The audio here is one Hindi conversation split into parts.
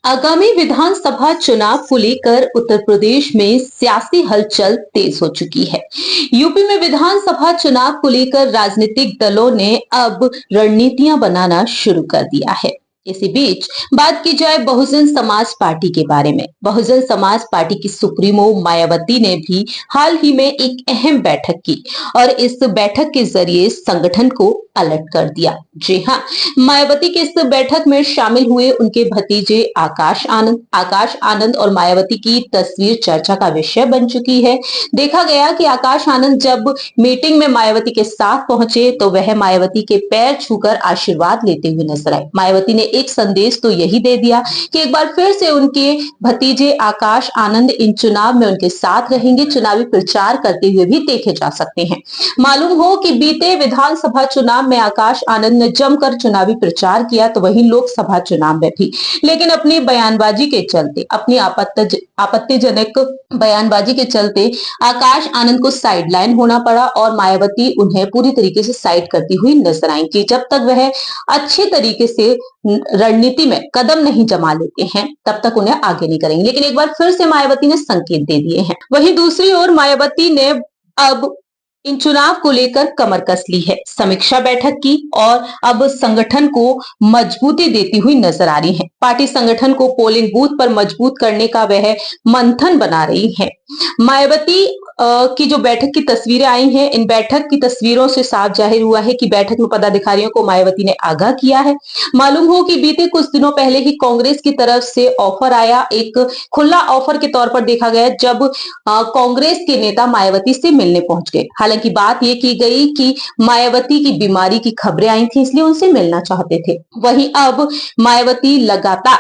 आगामी विधानसभा चुनाव को लेकर उत्तर प्रदेश में सियासी हलचल तेज हो चुकी है। यूपी में विधानसभा चुनाव को लेकर राजनीतिक दलों ने अब रणनीतियां बनाना शुरू कर दिया है। इसी बीच बात की जाए बहुजन समाज पार्टी के बारे में। बहुजन समाज पार्टी की सुप्रीमो मायावती ने भी हाल ही में एक अहम बैठक की और इस बैठक के जरिए संगठन को अलर्ट कर दिया। जी हाँ, मायावती के इस बैठक में शामिल हुए उनके भतीजे आकाश आनंद और मायावती की तस्वीर चर्चा का विषय बन चुकी है। देखा गया कि आकाश आनंद जब मीटिंग में मायावती के साथ पहुंचे तो वह मायावती के पैर छूकर आशीर्वाद लेते हुए नजर आए। मायावती ने एक संदेश तो यही दे दिया कि एक बार फिर से उनके भतीजे आकाश आनंद इन चुनाव में उनके साथ रहेंगे, चुनावी प्रचार करते हुए भी देखे जा सकते हैं। मालूम हो कि बीते विधानसभा चुनाव में आकाश आनंद ने जमकर चुनावी प्रचार किया तो वहीं लोकसभा चुनाव में भी, लेकिन अपनी बयानबाजी के चलते, अपनी आपत्तिजनक बयानबाजी के चलते आकाश आनंद को साइडलाइन होना पड़ा और मायावती उन्हें पूरी तरीके से साइड करती हुई नजर आई कि जब तक वह अच्छे तरीके से रणनीति में कदम नहीं जमा लेते हैं तब तक उन्हें आगे नहीं करेंगे। लेकिन एक बार फिर से मायावती ने संकेत दे दिए हैं। वहीं दूसरी ओर मायावती ने अब इन चुनाव को लेकर कमर कस ली है, समीक्षा बैठक की और अब संगठन को मजबूती देती हुई नजर आ रही है। पार्टी संगठन को पोलिंग बूथ पर मजबूत करने का वह मंथन बना रही है। मायावती की जो बैठक की तस्वीरें आई हैं, इन बैठक की तस्वीरों से साफ जाहिर हुआ है कि बैठक में पदाधिकारियों को मायावती ने आगाह किया है। मालूम हो कि बीते कुछ दिनों पहले ही कांग्रेस की तरफ से ऑफर आया, एक खुला ऑफर के तौर पर देखा गया जब कांग्रेस के नेता मायावती से मिलने पहुंच गए। हालांकि बात यह की गई कि मायावती की बीमारी की खबरें आई थी, इसलिए उनसे मिलना चाहते थे। वहीं अब मायावती लगातार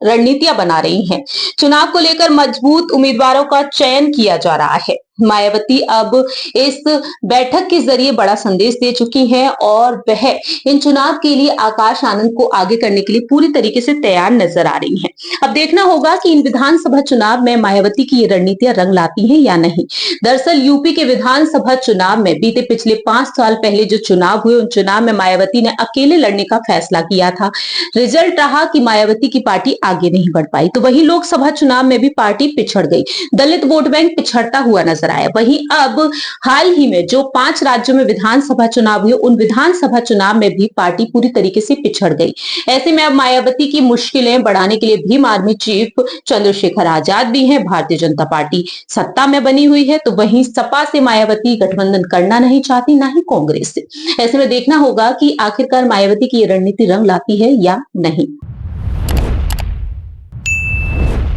रणनीतियां बना रही हैं। चुनाव को लेकर मजबूत उम्मीदवारों का चयन किया जा रहा है। मायावती अब इस बैठक के जरिए बड़ा संदेश दे चुकी हैं और वह इन चुनाव के लिए आकाश आनंद को आगे करने के लिए पूरी तरीके से तैयार नजर आ रही हैं। अब देखना होगा कि इन विधानसभा चुनाव में मायावती की ये रणनीतियां रंग लाती हैं या नहीं। दरअसल यूपी के विधानसभा चुनाव में बीते पिछले 5 साल पहले जो चुनाव हुए, उन चुनाव में मायावती ने अकेले लड़ने का फैसला किया था। रिजल्ट रहा कि मायावती की पार्टी आगे नहीं बढ़ पाई। तो वही लोकसभा चुनाव में भी पार्टी पिछड़ गई, दलित वोट बैंक पिछड़ता हुआ नजर आया। वहीं अब हाल ही में जो 5 राज्यों में विधानसभा चुनाव हुए, उन विधानसभा चुनाव में भी पार्टी पूरी तरीके से पिछड़ गई। ऐसे में अब मायावती की मुश्किलें बढ़ाने के लिए भीम आर्मी चीफ चंद्रशेखर आजाद भी हैं। भारतीय जनता पार्टी सत्ता में बनी हुई है, तो वहीं सपा से मायावती गठबंधन करना नहीं चाहती, ना ही कांग्रेस से। ऐसे में देखना होगा कि आखिरकार मायावती की ये रणनीति रंग लाती है या नहीं।